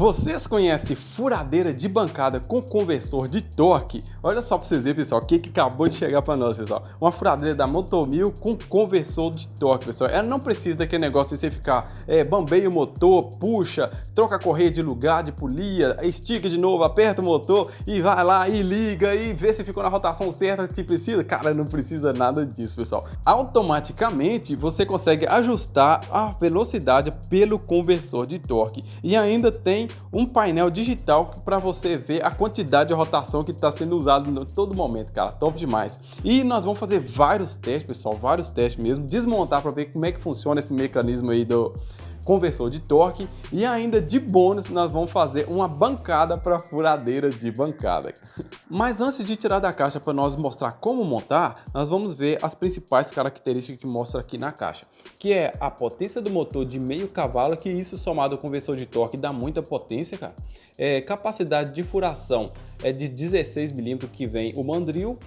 Vocês conhecem furadeira de bancada com conversor de torque? Olha só para vocês verem, pessoal, o que acabou de chegar para nós, pessoal. Uma furadeira da Motomil com conversor de torque, pessoal. Ela não precisa daquele negócio de você ficar bambeia o motor, puxa, troca a correia de lugar, de polia, estica de novo, aperta o motor e vai lá e liga e vê se ficou na rotação certa que precisa. Cara, não precisa nada disso, pessoal. Automaticamente você consegue ajustar a velocidade pelo conversor de torque e ainda tem um painel digital para você ver a quantidade de rotação que está sendo usado em todo momento, cara, top demais. E nós vamos fazer vários testes, pessoal, vários testes mesmo, desmontar para ver como é que funciona esse mecanismo aí do conversor de torque e ainda de bônus nós vamos fazer uma bancada para furadeira de bancada. Mas antes de tirar da caixa para nós mostrar como montar, nós vamos ver as principais características que mostra aqui na caixa, que é a potência do motor de meio cavalo, que isso somado ao conversor de torque dá muita potência, cara. Capacidade de furação é de 16 mm que vem o mandril.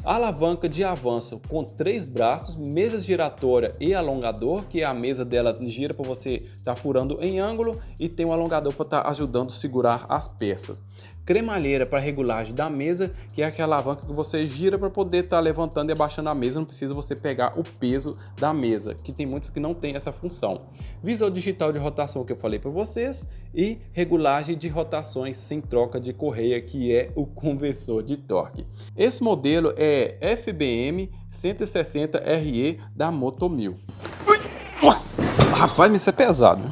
Alavanca de avanço com 3 braços, mesa giratória e alongador, que a mesa dela gira para você estar furando em ângulo e tem um alongador para estar ajudando a segurar as peças. Cremalheira para regulagem da mesa, que é aquela alavanca que você gira para poder estar levantando e abaixando a mesa, não precisa você pegar o peso da mesa, que tem muitos que não tem essa função. Visor digital de rotação que eu falei para vocês e regulagem de rotações sem troca de correia, que é o conversor de torque. Esse modelo é FBM 160RE da Motomil. Nossa, rapaz, isso é pesado, né?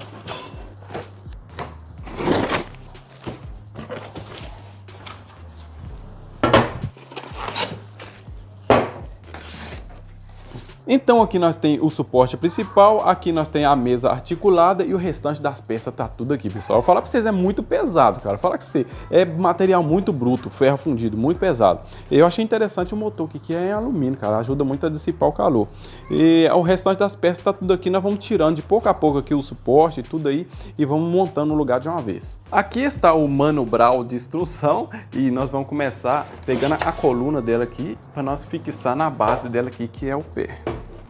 Então aqui nós tem o suporte principal, aqui nós tem a mesa articulada e o restante das peças tá tudo aqui, pessoal. Eu falar pra vocês, é muito pesado, cara. Falar que você é material muito bruto, ferro fundido, muito pesado. Eu achei interessante o motor que é em alumínio, cara, ajuda muito a dissipar o calor. E o restante das peças tá tudo aqui, nós vamos tirando de pouco a pouco aqui o suporte e tudo aí e vamos montando no lugar de uma vez. Aqui está o manubral de instrução e nós vamos começar pegando a coluna dela aqui para nós fixar na base dela aqui, que é o pé.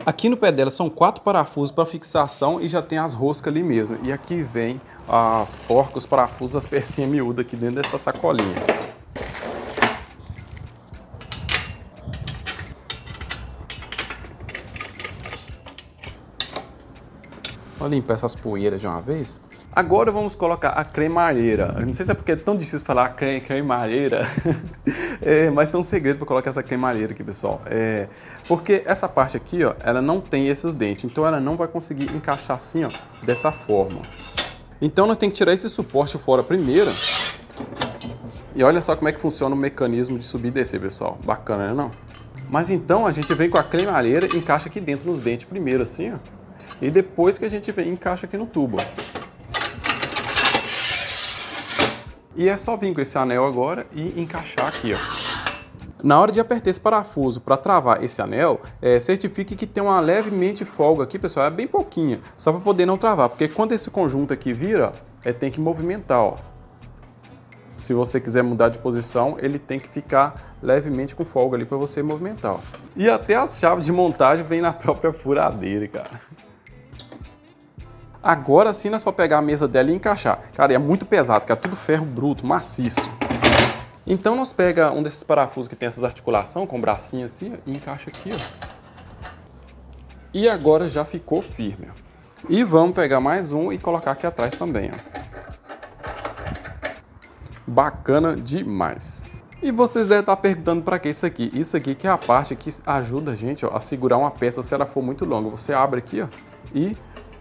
Aqui no pé dela são 4 parafusos para fixação e já tem as roscas ali mesmo. E aqui vem as porcas, os parafusos, as pecinhas miúdas aqui dentro dessa sacolinha. Vou limpar essas poeiras de uma vez. Agora vamos colocar a cremalheira. Não sei se é porque é tão difícil falar cremalheira, mas tem um segredo para colocar essa cremalheira aqui, pessoal. Porque essa parte aqui, ó, ela não tem esses dentes, então ela não vai conseguir encaixar assim, ó, dessa forma. Então nós temos que tirar esse suporte fora primeiro. E olha só como é que funciona o mecanismo de subir e descer, pessoal. Bacana, né, não? Mas então a gente vem com a cremalheira e encaixa aqui dentro nos dentes primeiro, assim, ó. E depois que a gente vem, encaixa aqui no tubo, ó. E é só vir com esse anel agora e encaixar aqui, ó. Na hora de apertar esse parafuso para travar esse anel, certifique que tem uma levemente folga aqui, pessoal, é bem pouquinha, só para poder não travar, porque quando esse conjunto aqui vira, tem que movimentar, ó. Se você quiser mudar de posição, ele tem que ficar levemente com folga ali para você movimentar, ó. E até as chaves de montagem vem na própria furadeira, cara. Agora sim nós vamos pegar a mesa dela e encaixar. Cara, é muito pesado, cara, tudo ferro bruto, maciço. Então nós pega um desses parafusos que tem essas articulações com o bracinho assim, ó, e encaixa aqui, ó. E agora já ficou firme, ó. E vamos pegar mais um e colocar aqui atrás também, ó. Bacana demais. E vocês devem estar perguntando para que isso aqui? Isso aqui que é a parte que ajuda a gente, ó, a segurar uma peça se ela for muito longa. Você abre aqui, ó, e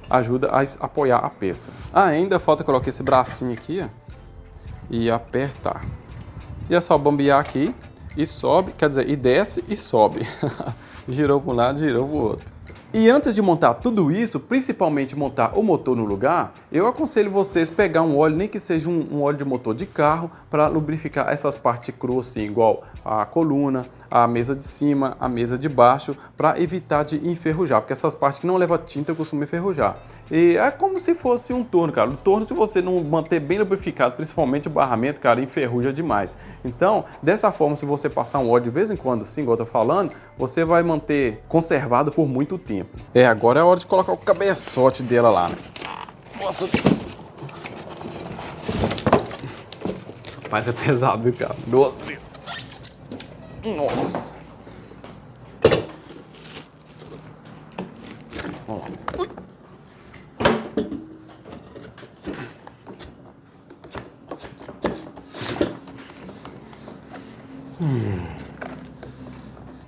ajuda a apoiar a peça. Ainda falta colocar esse bracinho aqui, ó, e apertar. E é só bambear aqui e sobe, quer dizer, e desce e sobe. Girou para um lado, girou para o outro. E antes de montar tudo isso, principalmente montar o motor no lugar, eu aconselho vocês pegar um óleo, nem que seja um óleo de motor de carro, para lubrificar essas partes cruas, assim, igual a coluna, a mesa de cima, a mesa de baixo, para evitar de enferrujar, porque essas partes que não levam tinta costumam enferrujar. E é como se fosse um torno, cara. O torno, se você não manter bem lubrificado, principalmente o barramento, cara, enferruja demais. Então, dessa forma, se você passar um óleo de vez em quando, assim, igual eu tô falando, você vai manter conservado por muito tempo. Agora é a hora de colocar o cabeçote dela lá, né? Nossa Deus! Mas é pesado, viu, cara? Nossa. Nossa. Vamos lá.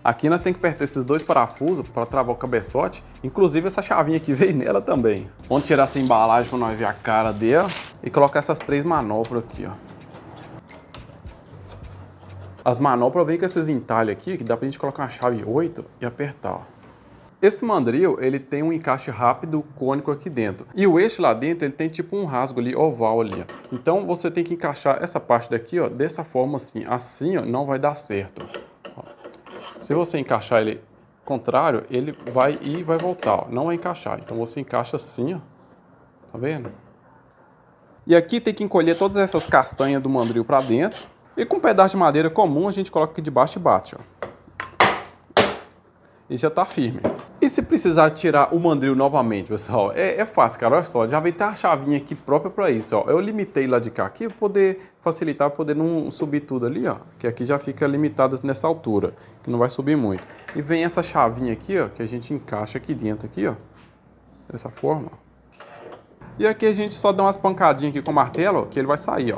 Aqui nós temos que apertar esses dois parafusos para travar o cabeçote. Inclusive essa chavinha aqui veio nela também. Vamos tirar essa embalagem para nós ver a cara dela e colocar essas 3 manoplas aqui, ó. As manoplas vêm com esses entalhes aqui que dá pra gente colocar uma chave 8 e apertar, ó. Esse mandril, ele tem um encaixe rápido cônico aqui dentro. E o eixo lá dentro, ele tem tipo um rasgo ali, oval ali, ó. Então você tem que encaixar essa parte daqui, ó, dessa forma assim. Assim, ó, não vai dar certo. Ó. Se você encaixar ele contrário, ele vai ir e vai voltar, ó. Não vai encaixar. Então você encaixa assim, ó. Tá vendo? E aqui tem que encolher todas essas castanhas do mandril pra dentro. E com um pedaço de madeira comum, a gente coloca aqui debaixo e bate, ó. E já tá firme. E se precisar tirar o mandril novamente, pessoal, é fácil, cara. Olha só, já vem ter a chavinha aqui própria para isso, ó. Eu limitei lá de cá aqui para poder facilitar, para poder não subir tudo ali, ó. Que aqui já fica limitado nessa altura, que não vai subir muito. E vem essa chavinha aqui, ó, que a gente encaixa aqui dentro, aqui, ó. Dessa forma. E aqui a gente só dá umas pancadinhas aqui com o martelo, ó, que ele vai sair, ó.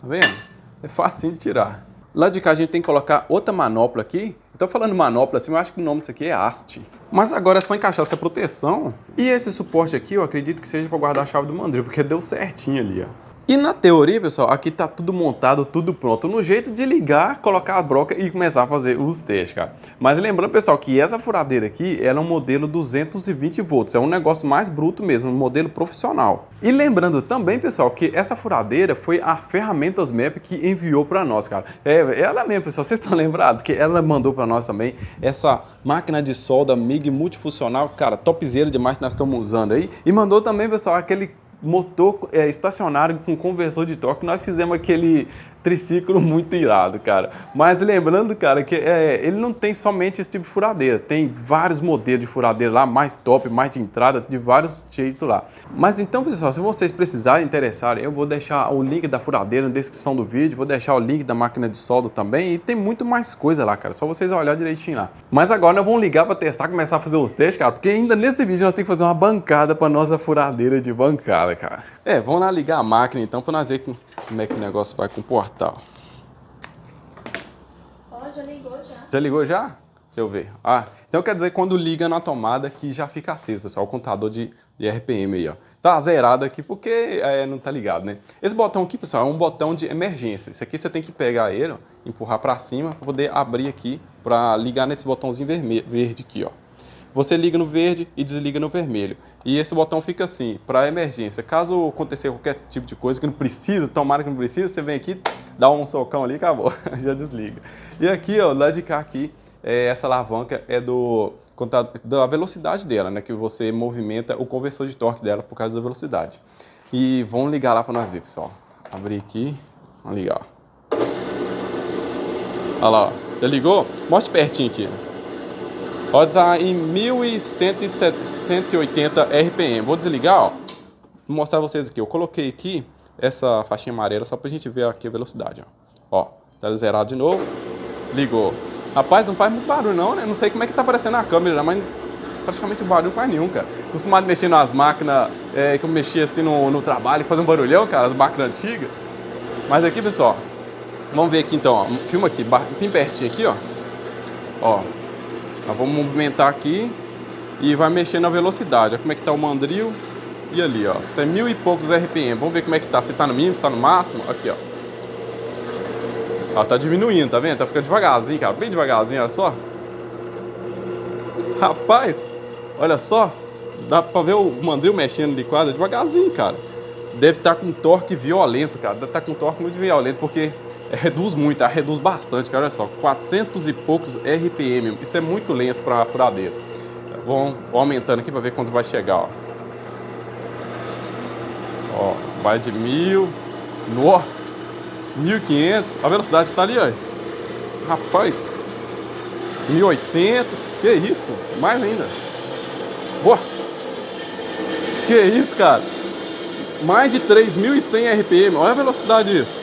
Tá vendo? É facinho de tirar. Lá de cá a gente tem que colocar outra manopla aqui. Estou falando manopla assim, eu acho que o nome disso aqui é haste. Mas agora é só encaixar essa proteção. E esse suporte aqui, eu acredito que seja para guardar a chave do mandril, porque deu certinho ali, ó. E na teoria, pessoal, aqui tá tudo montado, tudo pronto. No jeito de ligar, colocar a broca e começar a fazer os testes, cara. Mas lembrando, pessoal, que essa furadeira aqui, ela é um modelo 220 volts. É um negócio mais bruto mesmo, um modelo profissional. E lembrando também, pessoal, que essa furadeira foi a Ferramentas Map que enviou para nós, cara. É ela mesmo, pessoal. Vocês estão lembrados que ela mandou para nós também essa máquina de solda MIG multifuncional, cara, topzera demais que nós estamos usando aí. E mandou também, pessoal, aquele motor estacionário com conversor de torque. Nós fizemos aquele triciclo muito irado, cara. Mas lembrando, cara, que ele não tem somente esse tipo de furadeira. Tem vários modelos de furadeira lá, mais top, mais de entrada, de vários jeitos lá. Mas então, pessoal, se vocês precisarem, interessarem, eu vou deixar o link da furadeira na descrição do vídeo, vou deixar o link da máquina de solda também, e tem muito mais coisa lá, cara. Só vocês olharem direitinho lá. Mas agora nós vamos ligar para testar, começar a fazer os testes, cara, porque ainda nesse vídeo nós temos que fazer uma bancada para nossa furadeira de bancada, cara. Vamos lá ligar a máquina então, para nós ver como é que o negócio vai comportar. Já ligou já. Já ligou já? Deixa eu ver. Então quer dizer quando liga na tomada que já fica aceso, pessoal, o contador de RPM aí, ó. Tá zerado aqui porque não tá ligado, né? Esse botão aqui, pessoal, é um botão de emergência. Esse aqui você tem que pegar ele, ó, empurrar para cima para poder abrir aqui para ligar nesse botãozinho verde aqui, ó. Você liga no verde e desliga no vermelho. E esse botão fica assim, para emergência. Caso acontecer qualquer tipo de coisa que não precisa, tomara que não precisa, você vem aqui, dá um socão ali e acabou, já desliga. E aqui, ó, lá de cá aqui, essa alavanca é da velocidade dela, né? Que você movimenta o conversor de torque dela por causa da velocidade. E vamos ligar lá para nós ver, pessoal. Abrir aqui, vamos ligar. Olha lá, ó. Já ligou? Mostre pertinho aqui. Ó, tá em 1180 RPM. Vou desligar, ó. Vou mostrar pra vocês aqui. Eu coloquei aqui essa faixinha amarela só pra gente ver aqui a velocidade, ó. Ó, tá zerado de novo. Ligou. Rapaz, não faz muito barulho não, né? Não sei como é que tá aparecendo na câmera, mas praticamente barulho não faz nenhum, cara. Acostumado a mexer nas máquinas que eu mexia assim no trabalho, fazer um barulhão, cara, as máquinas antigas. Mas aqui, pessoal, vamos ver aqui então, ó. Filma aqui, bem pertinho aqui, ó. Ó. Nós vamos movimentar aqui e vai mexer na velocidade. Olha como é que tá o mandril. E ali, ó. Tem 1000 e poucos RPM. Vamos ver como é que tá. Se tá no mínimo, se tá no máximo. Aqui, ó. Ó, tá diminuindo, tá vendo? Tá ficando devagarzinho, cara. Bem devagarzinho, olha só. Rapaz, olha só. Dá pra ver o mandril mexendo ali quase devagarzinho, cara. Deve estar com torque violento, cara. Deve estar com torque muito violento, porque reduz muito, reduz bastante, cara. Olha só, 400 e poucos RPM. Isso é muito lento para furadeira. Vamos aumentando aqui para ver quanto vai chegar, ó. Ó, vai de 1000, 1500. A velocidade tá ali, ó. Rapaz, 1800. Que isso? Mais ainda. Boa. Que isso, cara? Mais de 3.100 RPM. Olha a velocidade disso.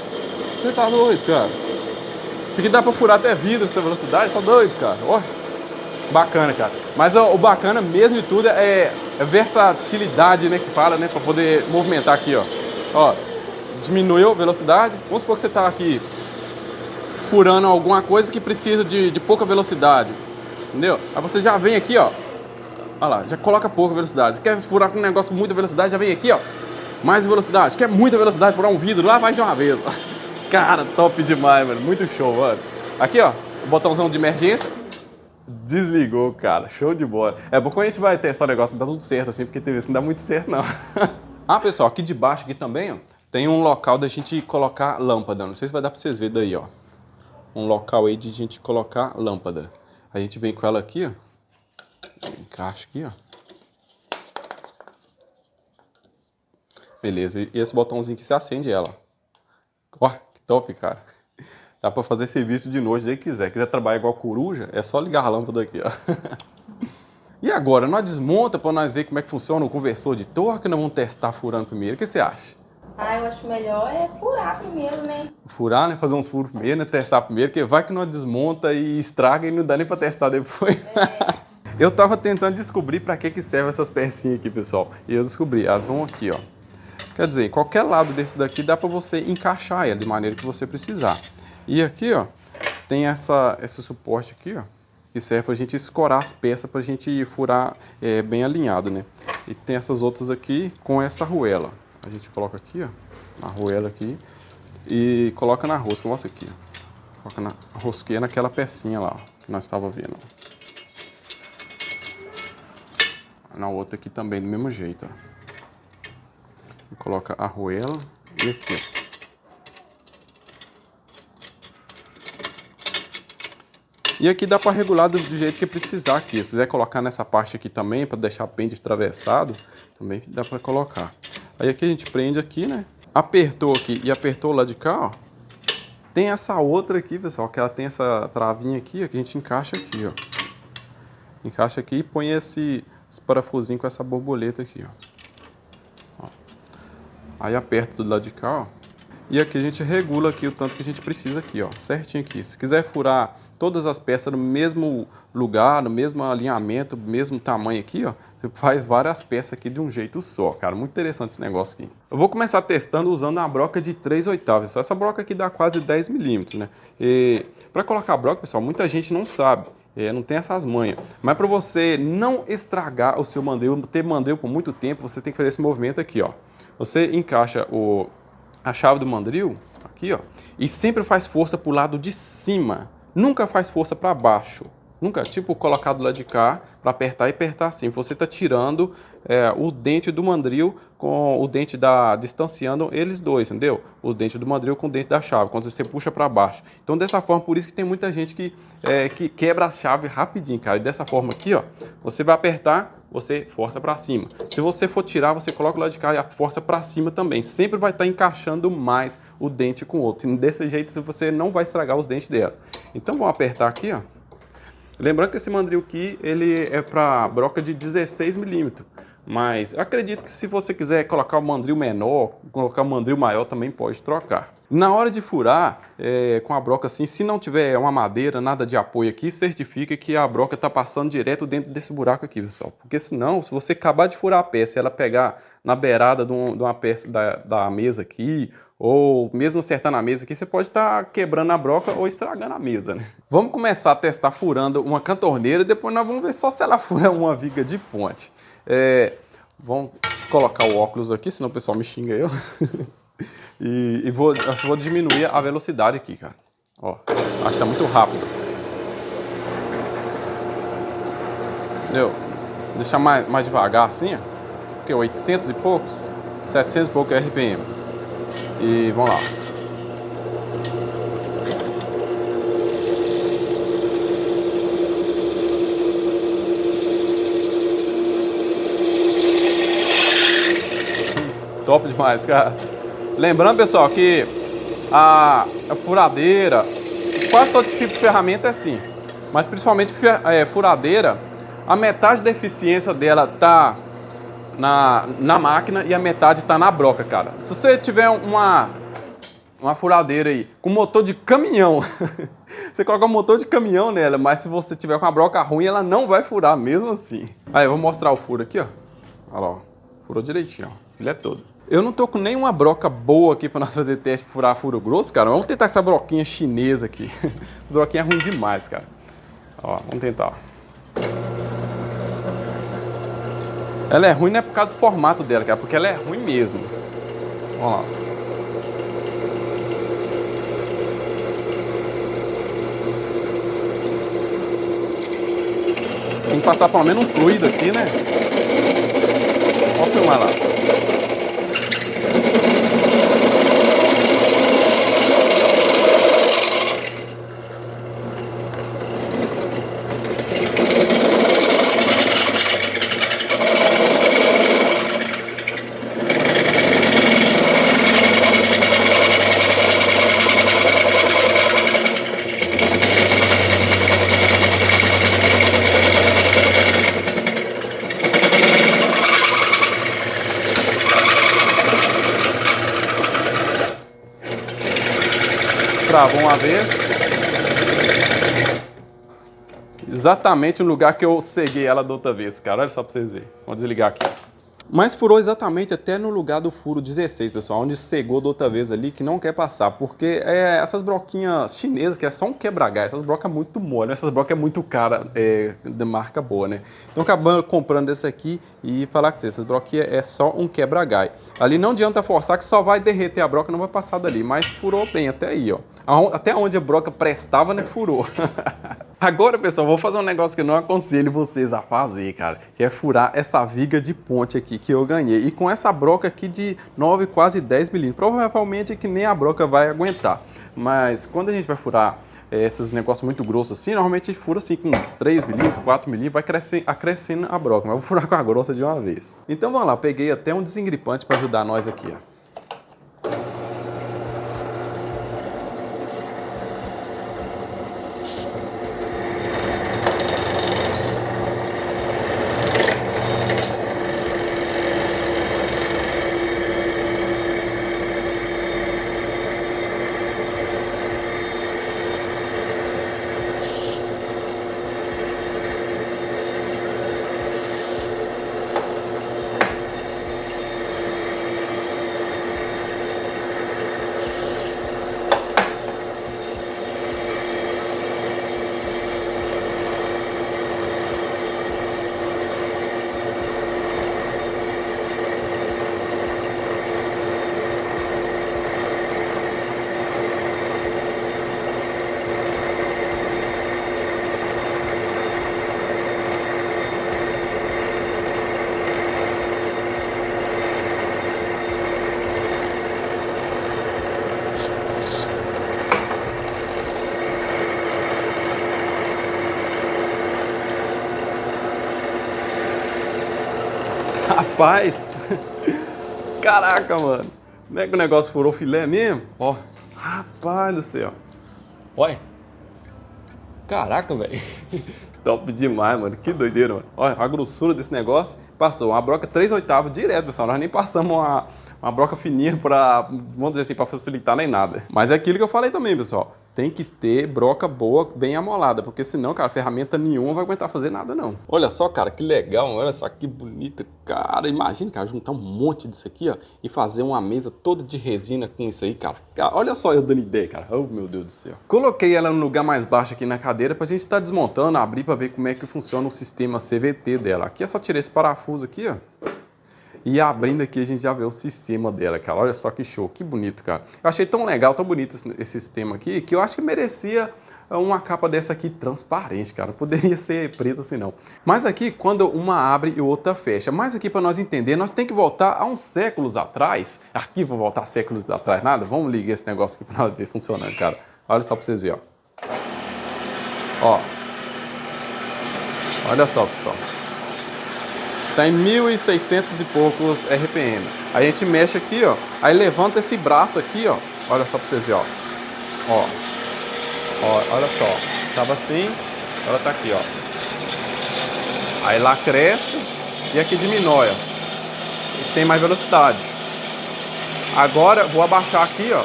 Você tá doido, cara. Isso aqui dá pra furar até vidro essa velocidade. Tá doido, cara. Ó. Bacana, cara. Mas ó, o bacana mesmo de tudo é versatilidade, né? Que fala, né? Pra poder movimentar aqui, ó. Ó. Diminuiu a velocidade. Vamos supor que você tá aqui furando alguma coisa que precisa de pouca velocidade. Entendeu? Aí você já vem aqui, ó. Olha lá, já coloca pouca velocidade. Quer furar com um negócio com muita velocidade, já vem aqui, ó. Mais velocidade. Quer muita velocidade, furar um vidro, lá vai de uma vez. Cara, top demais, mano. Muito show, mano. Aqui, ó, o botãozão de emergência. Desligou, cara. Show de bola. É bom quando a gente vai testar o negócio, não dá tudo certo assim, porque tem vezes que não dá muito certo, não. Ah, pessoal, aqui de baixo aqui também, ó, tem um local da gente colocar lâmpada. Não sei se vai dar pra vocês verem daí, ó. Um local aí de gente colocar lâmpada. A gente vem com ela aqui, ó. Encaixa aqui, ó. Beleza, e esse botãozinho aqui você acende ela. Ó, que top, cara. Dá pra fazer serviço de noite, se quiser. Quiser trabalhar igual coruja, é só ligar a lâmpada aqui, ó. E agora, nós desmonta pra nós ver como é que funciona o conversor de torque, nós vamos testar furando primeiro. O que você acha? Ah, eu acho melhor é furar primeiro, né? Furar, né? Fazer uns furos primeiro, né? Testar primeiro, porque vai que nós desmonta e estraga e não dá nem pra testar depois. É. Eu tava tentando descobrir pra que servem essas pecinhas aqui, pessoal. E eu descobri, elas vão aqui, ó. Quer dizer, qualquer lado desse daqui dá pra você encaixar ela de maneira que você precisar. E aqui, ó, tem esse suporte aqui, ó, que serve pra gente escorar as peças pra gente furar bem alinhado, né? E tem essas outras aqui com essa arruela. A gente coloca aqui, ó, a arruela aqui e coloca na rosca. Mostra aqui, ó. Coloca na rosqueia naquela pecinha lá, ó, que nós estávamos vendo. Na outra aqui também, do mesmo jeito, ó. Coloca a arruela e aqui, ó. E aqui dá para regular do jeito que precisar aqui. Se quiser colocar nessa parte aqui também, para deixar bem atravessado, também dá para colocar. Aí aqui a gente prende aqui, né? Apertou aqui e apertou lá de cá, ó. Tem essa outra aqui, pessoal, que ela tem essa travinha aqui, ó, que a gente encaixa aqui, ó. Encaixa aqui e põe esse parafusinho com essa borboleta aqui, ó. Aí aperta do lado de cá, ó. E aqui a gente regula aqui o tanto que a gente precisa aqui, ó. Certinho aqui. Se quiser furar todas as peças no mesmo lugar, no mesmo alinhamento, mesmo tamanho aqui, ó. Você faz várias peças aqui de um jeito só, cara. Muito interessante esse negócio aqui. Eu vou começar testando usando uma broca de 3/8. Essa broca aqui dá quase 10 milímetros, né? E para colocar a broca, pessoal, muita gente não sabe. Não tem essas manhas. Mas para você não estragar o seu mandril, ter mandril por muito tempo, você tem que fazer esse movimento aqui, ó. Você encaixa a chave do mandril, aqui, ó, e sempre faz força pro lado de cima, nunca faz força para baixo, nunca, tipo, colocar do lado de cá para apertar e apertar assim. Você tá tirando o dente do mandril com o dente distanciando eles dois, entendeu? O dente do mandril com o dente da chave, quando você puxa para baixo. Então, dessa forma, por isso que tem muita gente que quebra a chave rapidinho, cara. E dessa forma aqui, ó, você vai apertar, você força para cima. Se você for tirar, você coloca o lado de cá e a força para cima também. Sempre vai estar encaixando mais o dente com o outro. E desse jeito você não vai estragar os dentes dela. Então vamos apertar aqui, ó. Lembrando que esse mandril aqui, ele é para broca de 16 milímetros. Mas eu acredito que se você quiser colocar um mandril menor, colocar um mandril maior, também pode trocar. Na hora de furar, com a broca assim, se não tiver uma madeira, nada de apoio aqui, certifica que a broca está passando direto dentro desse buraco aqui, pessoal. Porque senão, se você acabar de furar a peça e ela pegar na beirada de uma peça da mesa aqui, ou mesmo acertando a mesa aqui, você pode estar quebrando a broca ou estragando a mesa, né? Vamos começar a testar furando uma cantorneira e depois nós vamos ver só se ela fura uma viga de ponte. Vamos colocar o óculos aqui, senão o pessoal me xinga eu. E vou diminuir a velocidade aqui, cara. Ó, acho que tá muito rápido. Entendeu? Deixar mais devagar assim, ó. Porque 800 e poucos, 700 e poucos RPM. E vamos lá. Top demais, cara. Lembrando, pessoal, que a furadeira, quase todo tipo de ferramenta é assim. Mas principalmente furadeira, a metade da eficiência dela tá na máquina e a metade tá na broca, cara. Se você tiver uma furadeira aí com motor de caminhão, você coloca um motor de caminhão nela, mas se você tiver com a broca ruim, ela não vai furar mesmo assim. Aí, eu vou mostrar o furo aqui, ó. Olha lá, ó. Furou direitinho, ó. Ele é todo. Eu não tô com nenhuma broca boa aqui pra nós fazer teste de furar furo grosso, cara. Vamos tentar essa broquinha chinesa aqui. Essa broquinha é ruim demais, cara. Ó, vamos tentar, ó. Ela é ruim não é por causa do formato dela, cara, porque ela é ruim mesmo. Ó lá. Tem que passar pelo menos um fluido aqui, né? Pode filmar lá. Travou uma vez. Exatamente no lugar que eu ceguei ela da outra vez, cara. Olha só pra vocês verem. Vou desligar aqui. Mas furou exatamente até no lugar do furo 16, pessoal, onde cegou da outra vez ali, que não quer passar, porque essas broquinhas chinesas, que é só um quebra-gás, essas brocas é muito mole, essas brocas é muito cara, de marca boa, né? Então acabando comprando esse aqui e falar com vocês, essas broquinhas é só um quebra-gás. Ali não adianta forçar que só vai derreter a broca, não vai passar dali, mas furou bem até aí, ó. Até onde a broca prestava, né, furou. Agora, pessoal, vou fazer um negócio que eu não aconselho vocês a fazer, cara, que é furar essa viga de ponte aqui que eu ganhei. E com essa broca aqui de 9, quase 10 milímetros. Provavelmente que nem a broca vai aguentar. Mas quando a gente vai furar esses negócios muito grossos assim, normalmente fura assim com 3 milímetros, 4 milímetros, vai acrescendo a broca. Mas eu vou furar com a grossa de uma vez. Então vamos lá, peguei até um desengripante para ajudar nós aqui, ó. Rapaz, caraca, mano, não é que o negócio furou filé mesmo? Ó, rapaz do céu, olha, caraca, velho, top demais, mano, que doideira, mano. Olha, a grossura desse negócio passou uma broca 3/8 direto, pessoal, nós nem passamos uma broca fininha pra, vamos dizer assim, pra facilitar nem nada. Mas é aquilo que eu falei também, pessoal. Tem que ter broca boa, bem amolada, porque senão, cara, ferramenta nenhuma vai aguentar fazer nada, não. Olha só, cara, que legal, olha só que bonito, cara. Imagina, cara, juntar um monte disso aqui, ó, e fazer uma mesa toda de resina com isso aí, cara. Olha só eu dando ideia, cara. Oh, meu Deus do céu. Coloquei ela no lugar mais baixo aqui na cadeira pra gente estar desmontando, abrir pra ver como é que funciona o sistema CVT dela. Aqui é só tirar esse parafuso aqui, ó. E abrindo aqui a gente já vê o sistema dela, cara. Olha só que show, que bonito, cara. Eu achei tão legal, tão bonito esse sistema aqui, que eu acho que merecia uma capa dessa aqui transparente, cara. Não poderia ser preta assim, não. Mas aqui, quando uma abre e outra fecha. Mas aqui, para nós entender, nós temos que voltar a uns séculos atrás. Aqui, vou voltar séculos atrás, nada. Vamos ligar esse negócio aqui para nós ver funcionando, cara. Olha só para vocês verem, ó. Ó. Olha só, pessoal. Tá em 1.600 e poucos RPM. Aí a gente mexe aqui, ó. Aí levanta esse braço aqui, ó. Olha só pra você ver, ó. Ó. Ó, olha só. Tava assim, ela tá aqui, ó. Aí lá cresce e aqui diminui, ó. e tem mais velocidade. Agora vou abaixar aqui, ó.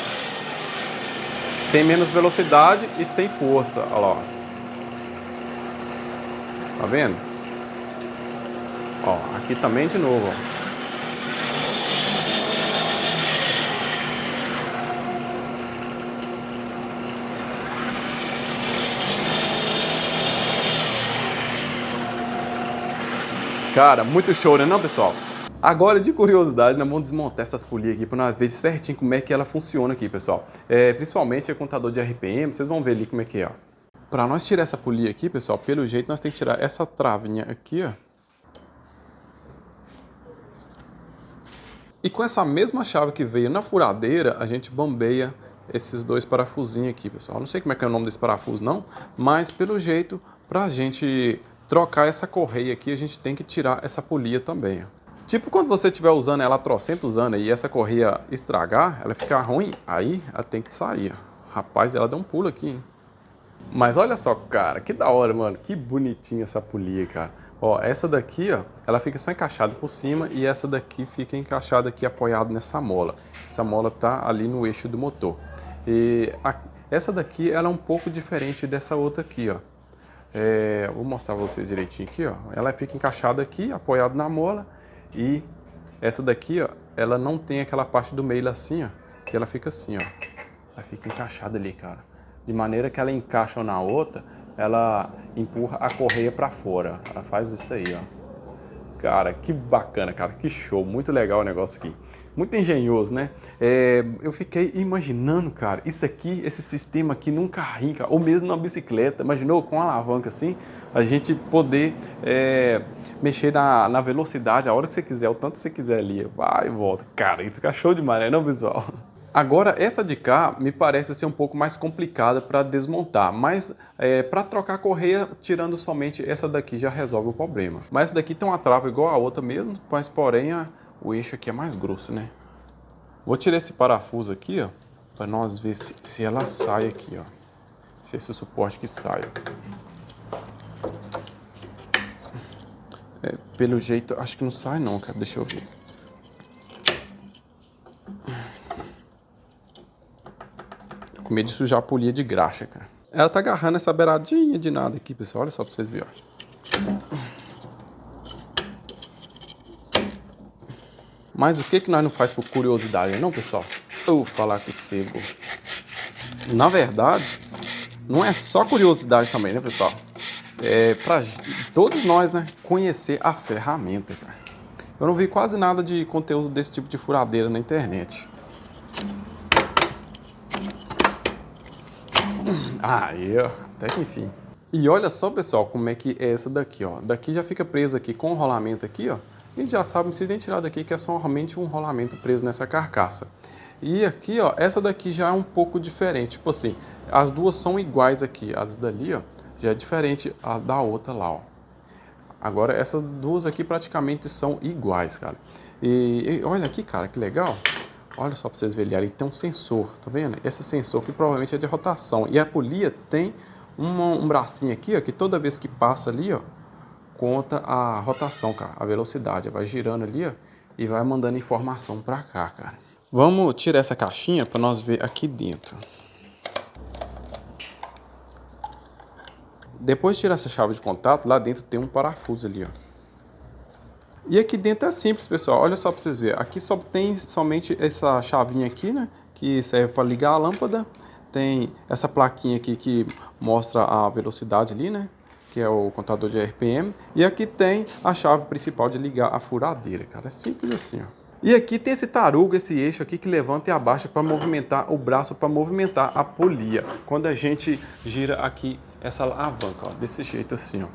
Tem menos velocidade e tem força, olha lá. Tá vendo? Ó, aqui também de novo, ó. Cara, muito show, né não, pessoal? Agora, de curiosidade, nós vamos desmontar essas polias aqui para nós ver certinho como é que ela funciona aqui, pessoal. Principalmente o contador de RPM, vocês vão ver ali como é que é, ó. Para nós tirar essa polia aqui, pessoal, pelo jeito nós temos que tirar essa travinha aqui, ó. E com essa mesma chave que veio na furadeira, a gente bambeia esses dois parafusinhos aqui, pessoal. Não sei como é que é o nome desse parafuso, não, mas pelo jeito, para a gente trocar essa correia aqui, a gente tem que tirar essa polia também, ó. Tipo quando você estiver usando ela há trocentos anos e essa correia estragar, ela ficar ruim, aí ela tem que sair, ó. Rapaz, ela deu um pulo aqui, hein? Mas olha só, cara, que da hora, mano. Que bonitinha essa polia, cara. Ó, essa daqui, ó, ela fica só encaixada por cima e essa daqui fica encaixada aqui, apoiado nessa mola. Essa mola tá ali no eixo do motor. E essa daqui, ela é um pouco diferente dessa outra aqui, ó. Vou mostrar pra vocês direitinho aqui, ó. Ela fica encaixada aqui, apoiado na mola. E essa daqui, ó, ela não tem aquela parte do meio assim, ó. E ela fica assim, ó. Ela fica encaixada ali, cara. De maneira que ela encaixa na outra, ela empurra a correia para fora. Ela faz isso aí, ó. Cara, que bacana, cara, que show, muito legal o negócio aqui. Muito engenhoso, né? Eu fiquei imaginando, cara, isso aqui, esse sistema aqui num carrinho, cara, ou mesmo numa bicicleta. Imaginou com uma alavanca assim, a gente poder mexer na velocidade a hora que você quiser, o tanto que você quiser ali. Vai e volta. Cara, fica show demais, né, não, pessoal? Agora, essa de cá me parece ser um pouco mais complicada para desmontar, mas para trocar a correia, tirando somente essa daqui já resolve o problema. Mas essa daqui tem uma trava igual a outra mesmo, mas porém o eixo aqui é mais grosso, né? Vou tirar esse parafuso aqui, ó, para nós ver se ela sai aqui, ó. Se esse é o suporte que sai, ó. Pelo jeito, acho que não sai não, cara, deixa eu ver. Com medo de sujar a polia de graxa, cara. Ela tá agarrando essa beiradinha de nada aqui, pessoal. Olha só pra vocês verem, ó. Mas o que nós não faz por curiosidade, não, pessoal? Eu vou falar com o sebo. Na verdade, não é só curiosidade também, né, pessoal? Pra todos nós, né, conhecer a ferramenta, cara. Eu não vi quase nada de conteúdo desse tipo de furadeira na internet. Aí, ó, até que enfim. E olha só, pessoal, como é que é essa daqui, ó. Daqui já fica presa aqui com o rolamento aqui, ó. A gente já sabe, não precisa nem tirar daqui, que é somente um rolamento preso nessa carcaça. E aqui, ó, essa daqui já é um pouco diferente. Tipo assim, as duas são iguais aqui. As dali, ó, já é diferente a da outra lá, ó. Agora, essas duas aqui praticamente são iguais, cara. E olha aqui, cara, que legal. Olha só para vocês verem ali, tem um sensor, tá vendo? Esse sensor que provavelmente é de rotação. E a polia tem um bracinho aqui, ó, que toda vez que passa ali, ó, conta a rotação, cara, a velocidade. Vai girando ali, ó, e vai mandando informação para cá, cara. Vamos tirar essa caixinha para nós ver aqui dentro. Depois de tirar essa chave de contato, lá dentro tem um parafuso ali, ó. E aqui dentro é simples, pessoal. Olha só para vocês verem. Aqui só tem somente essa chavinha aqui, né? Que serve para ligar a lâmpada. Tem essa plaquinha aqui que mostra a velocidade ali, né? Que é o contador de RPM. E aqui tem a chave principal de ligar a furadeira, cara. É simples assim, ó. E aqui tem esse tarugo, esse eixo aqui que levanta e abaixa para movimentar o braço, para movimentar a polia. Quando a gente gira aqui essa alavanca, ó, desse jeito assim, ó.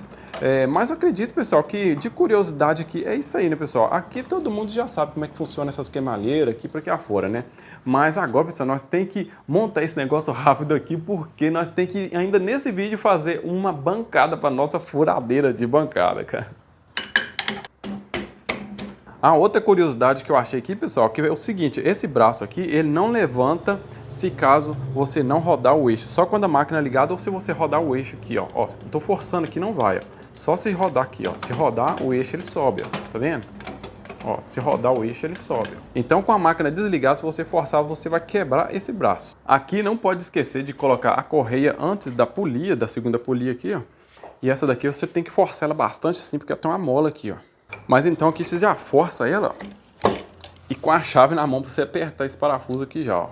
Mas eu acredito, pessoal, que de curiosidade aqui é isso aí, né, pessoal? Aqui todo mundo já sabe como é que funciona essas queimalheiras aqui para cá afora, né? Mas agora, pessoal, nós tem que montar esse negócio rápido aqui, porque nós tem que, ainda nesse vídeo, fazer uma bancada para nossa furadeira de bancada, cara. A outra curiosidade que eu achei aqui, pessoal, que é o seguinte, esse braço aqui, ele não levanta se caso você não rodar o eixo, só quando a máquina é ligada ou se você rodar o eixo aqui, ó. Ó, tô forçando aqui, não vai, ó. Só se rodar aqui, ó. Se rodar, o eixo ele sobe, ó. Tá vendo? Ó, se rodar o eixo, ele sobe. Então, com a máquina desligada, se você forçar, você vai quebrar esse braço. Aqui não pode esquecer de colocar a correia antes da polia, da segunda polia aqui, ó. E essa daqui você tem que forçar ela bastante assim, porque ela tem uma mola aqui, ó. Mas então aqui você já força ela, ó. E com a chave na mão pra você apertar esse parafuso aqui já, ó.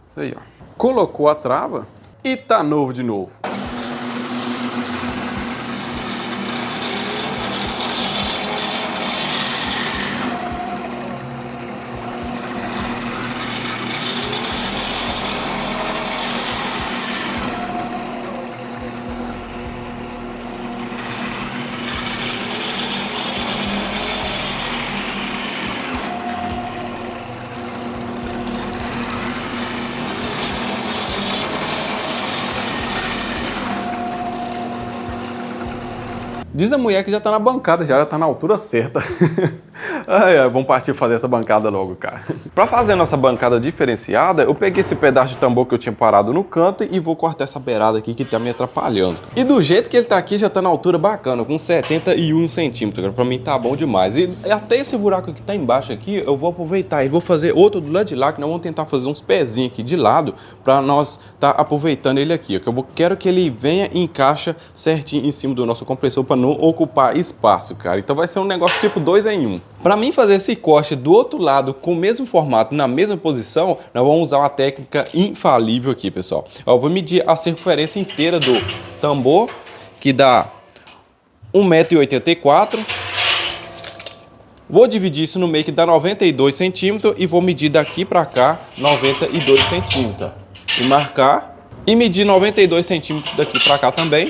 Isso aí, ó. Colocou a trava e tá novo de novo. Diz a mulher que já tá na bancada, já tá na altura certa. Vamos partir fazer essa bancada logo, cara. Pra fazer a nossa bancada diferenciada, eu peguei esse pedaço de tambor que eu tinha parado no canto e vou cortar essa beirada aqui que tá me atrapalhando, cara. E do jeito que ele tá aqui, já tá na altura bacana, com 71 centímetros, cara. Pra mim tá bom demais. E até esse buraco que tá embaixo aqui, eu vou aproveitar e vou fazer outro do lado de lá, que nós vamos tentar fazer uns pezinhos aqui de lado, pra nós tá aproveitando ele aqui, ó. Que eu quero que ele venha e encaixa certinho em cima do nosso compressor pra não ocupar espaço, cara. Então vai ser um negócio tipo 2 em 1. Para mim fazer esse corte do outro lado com o mesmo formato, na mesma posição, nós vamos usar uma técnica infalível aqui, pessoal. Eu vou medir a circunferência inteira do tambor, que dá 1,84 m. Vou dividir isso no meio, que dá 92 centímetros, e vou medir daqui para cá 92 centímetros. E marcar. E medir 92 centímetros daqui para cá também.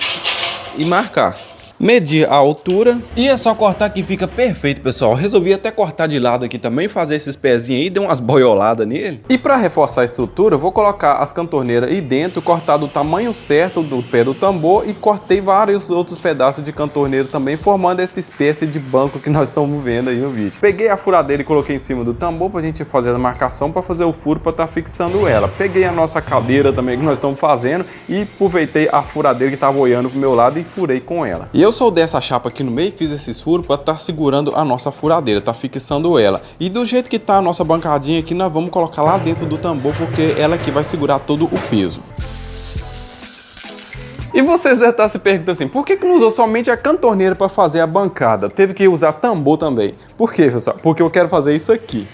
E marcar. Medir a altura e é só cortar que fica perfeito, pessoal. Resolvi até cortar de lado aqui também, fazer esses pezinhos aí, dei umas boioladas nele. E para reforçar a estrutura, eu vou colocar as cantorneiras aí dentro, cortar do tamanho certo do pé do tambor, e cortei vários outros pedaços de cantorneiro também, formando essa espécie de banco que nós estamos vendo aí no vídeo. Peguei a furadeira e coloquei em cima do tambor pra gente fazer a marcação, para fazer o furo para estar fixando ela. Peguei a nossa cadeira também que nós estamos fazendo e aproveitei a furadeira que estava olhando pro meu lado e furei com ela. E eu soldei essa chapa aqui no meio, fiz esses furos para estar segurando a nossa furadeira, tá fixando ela. E do jeito que tá a nossa bancadinha aqui, nós vamos colocar lá dentro do tambor, porque ela que vai segurar todo o peso. E vocês devem estar se perguntando assim, por que não usou somente a cantorneira para fazer a bancada? Teve que usar tambor também. Por quê, pessoal? Porque eu quero fazer isso aqui.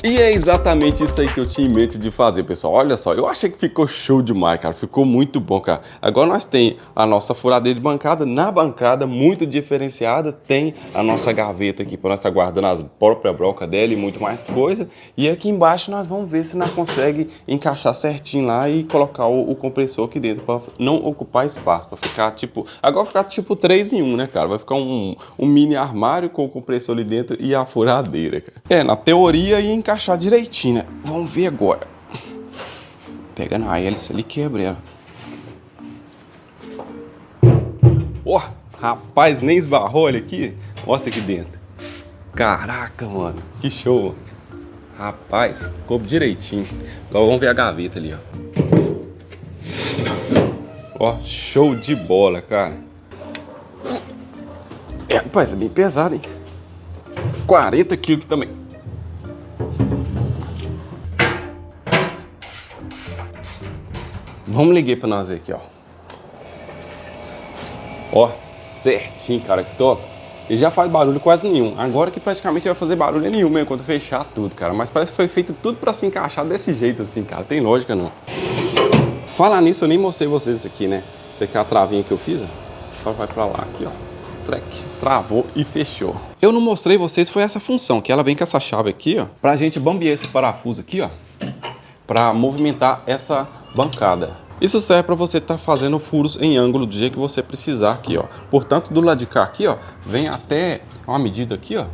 E é exatamente isso aí que eu tinha em mente de fazer, pessoal. Olha só, eu achei que ficou show demais, cara. Ficou muito bom, cara. Agora nós tem a nossa furadeira de bancada. Na bancada, muito diferenciada, tem a nossa gaveta aqui para nós estar guardando as próprias brocas dela e muito mais coisa. E aqui embaixo nós vamos ver se nós conseguimos encaixar certinho lá e colocar o compressor aqui dentro para não ocupar espaço, para ficar tipo... Agora vai ficar tipo 3 em 1, né, cara? Vai ficar um mini armário com o compressor ali dentro e a furadeira, cara. É, na teoria ia encaixar direitinho, né? Vamos ver agora. Pega na hélice ali, quebra ela. Ó, rapaz, nem esbarrou, olha aqui. Mostra aqui dentro. Caraca, mano, que show. Rapaz, coube direitinho. Agora vamos ver a gaveta ali, ó. Ó, show de bola, cara. Rapaz, é bem pesado, hein? 40 quilos também. Vamos ligar pra nós ver aqui, ó. Ó, certinho, cara, que top. Ele já faz barulho quase nenhum. Agora que praticamente vai fazer barulho nenhum mesmo quando fechar tudo, cara. Mas parece que foi feito tudo pra se encaixar desse jeito assim, cara. Tem lógica, não. Falar nisso, eu nem mostrei vocês isso aqui, né? Isso aqui é a travinha que eu fiz, ó. Só vai pra lá aqui, ó. Travou e fechou. Eu não mostrei vocês, foi essa função, que ela vem com essa chave aqui, ó, pra gente bambear esse parafuso aqui, ó, pra movimentar essa bancada. Isso serve para você estar fazendo furos em ângulo do jeito que você precisar aqui, ó. Portanto, do lado de cá aqui, ó, vem até uma medida aqui, ó.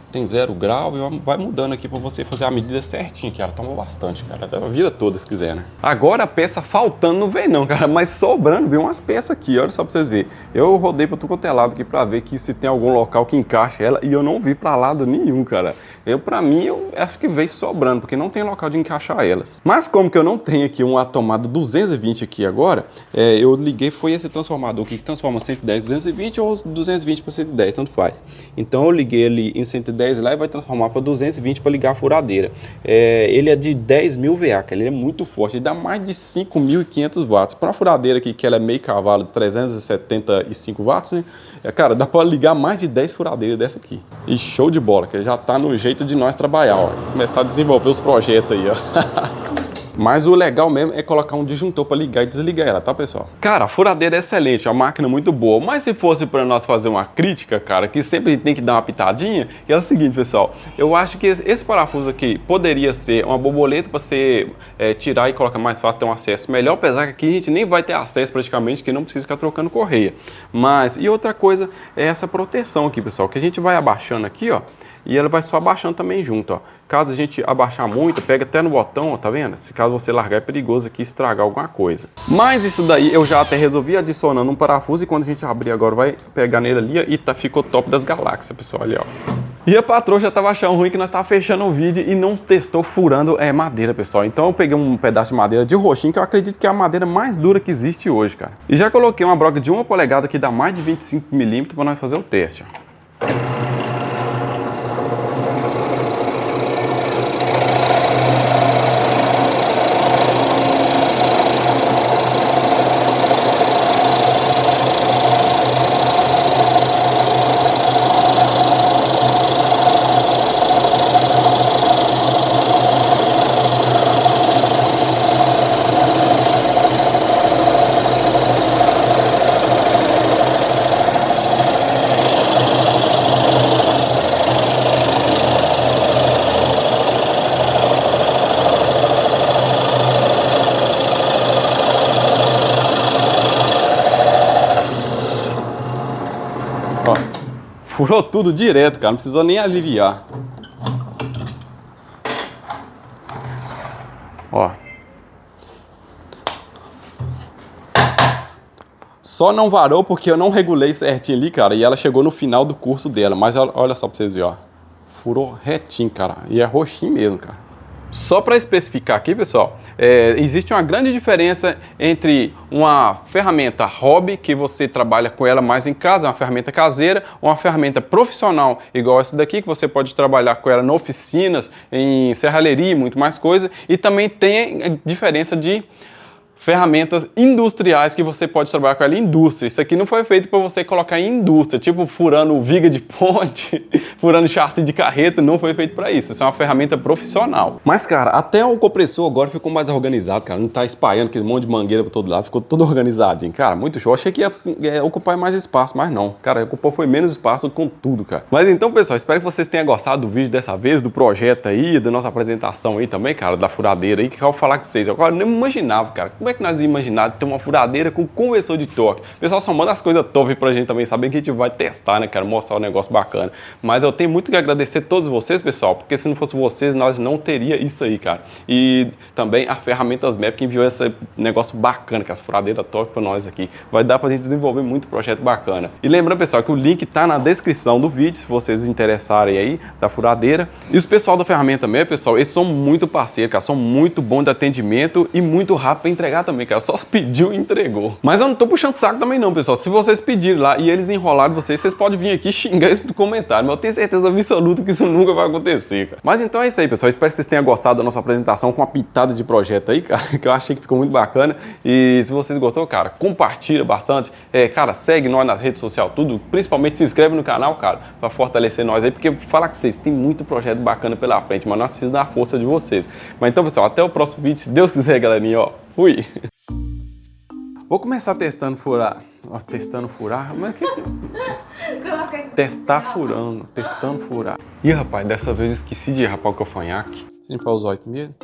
Tem 0 grau e vai mudando aqui para você fazer a medida certinha, que ela toma bastante, cara. A vida toda, se quiser, né? Agora a peça faltando não vem não, cara, mas sobrando vem umas peças aqui, olha só para vocês verem. Eu rodei para tudo quanto é lado aqui para ver que se tem algum local que encaixe ela e eu não vi para lado nenhum, cara. Para mim, eu acho que veio sobrando, porque não tem local de encaixar elas. Mas como que eu não tenho aqui uma tomada 220 aqui agora, eu liguei, foi esse transformador aqui que transforma 110 220 ou 220 para 110, tanto faz. Então eu liguei ele em 110 lá e vai transformar para 220 para ligar a furadeira. Ele é de 10.000 VA, cara, ele é muito forte, ele dá mais de 5.500 watts. Para uma furadeira aqui que ela é meio cavalo de 375 watts, né? Cara, dá para ligar mais de 10 furadeiras dessa aqui. E show de bola, que já tá no jeito de nós trabalhar, ó. Começar a desenvolver os projetos aí, ó. Mas o legal mesmo é colocar um disjuntor para ligar e desligar ela, tá, pessoal? Cara, a furadeira é excelente, é uma máquina muito boa. Mas se fosse para nós fazer uma crítica, cara, que sempre tem que dar uma pitadinha, que é o seguinte, pessoal. Eu acho que esse parafuso aqui poderia ser uma borboleta para você tirar e colocar mais fácil, ter um acesso melhor. Apesar que aqui a gente nem vai ter acesso praticamente, que não precisa ficar trocando correia. Mas, e outra coisa é essa proteção aqui, pessoal, que a gente vai abaixando aqui, ó. E ela vai só abaixando também junto, ó. Caso a gente abaixar muito, pega até no botão, ó, tá vendo? Se caso você largar é perigoso aqui estragar alguma coisa. Mas isso daí eu já até resolvi adicionando um parafuso e quando a gente abrir agora vai pegar nele ali e ficou top das galáxias, pessoal, ali, ó. E a patroa já tava achando ruim que nós tava fechando o vídeo e não testou furando madeira, pessoal. Então eu peguei um pedaço de madeira de roxinho, que eu acredito que é a madeira mais dura que existe hoje, cara. E já coloquei uma broca de 1 polegada que dá mais de 25 milímetros para nós fazer o teste, ó. Furou tudo direto, cara, não precisou nem aliviar. Ó. Só não varou porque eu não regulei certinho ali, cara, e ela chegou no final do curso dela. Mas olha só pra vocês verem, ó. Furou retinho, cara, e é roxinho mesmo, cara. Só para especificar aqui, pessoal, existe uma grande diferença entre uma ferramenta hobby, que você trabalha com ela mais em casa, uma ferramenta caseira, ou uma ferramenta profissional, igual essa daqui, que você pode trabalhar com ela em oficinas, em serralheria e muito mais coisa. E também tem a diferença de ferramentas industriais que você pode trabalhar com ela em indústria. Isso aqui não foi feito para você colocar em indústria, tipo furando viga de ponte, furando chassi de carreta, não foi feito para isso. Isso é uma ferramenta profissional. Mas, cara, até o compressor agora ficou mais organizado, cara. Não tá espalhando aquele monte de mangueira para todo lado, ficou tudo organizadinho. Cara, muito show. Achei que ia ocupar mais espaço, mas não. Cara, ocupou foi menos espaço com tudo, cara. Mas então, pessoal, espero que vocês tenham gostado do vídeo dessa vez, do projeto aí, da nossa apresentação aí também, cara, da furadeira aí, que eu vou falar com vocês. Agora, eu nem imaginava, cara. Como é que nós íamos imaginar ter uma furadeira com conversor de torque? O pessoal só manda as coisas top pra gente também saber que a gente vai testar, né, cara, mostrar um negócio bacana. Mas eu tenho muito que agradecer a todos vocês, pessoal, porque se não fosse vocês, nós não teria isso aí, cara. E também a Ferramentas Map que enviou esse negócio bacana, que as furadeiras top pra nós aqui. Vai dar pra gente desenvolver muito projeto bacana. E lembrando, pessoal, que o link tá na descrição do vídeo, se vocês interessarem aí, da furadeira. E os pessoal da Ferramenta Map, pessoal, eles são muito parceiros, cara, são muito bons de atendimento e muito rápido pra entregar entregar também, cara. Só pediu e entregou. Mas eu não tô puxando saco também não, pessoal. Se vocês pedirem lá e eles enrolaram vocês podem vir aqui xingar isso no comentário. Mas eu tenho certeza absoluta que isso nunca vai acontecer, cara. Mas então é isso aí, pessoal. Espero que vocês tenham gostado da nossa apresentação com uma pitada de projeto aí, cara. Que eu achei que ficou muito bacana. E se vocês gostou, cara, compartilha bastante. Cara, segue nós nas redes sociais, tudo. Principalmente se inscreve no canal, cara, pra fortalecer nós aí. Porque falar com vocês, tem muito projeto bacana pela frente, mas nós precisamos da força de vocês. Mas então, pessoal, até o próximo vídeo. Se Deus quiser, galerinha, ó. Fui! Vou começar testando furar. Ó, testando furar? Mas que... Testar furando. Testando furar. Ih, rapaz, dessa vez eu esqueci de rapar o cavanhaque. Limpar os olhos mesmo.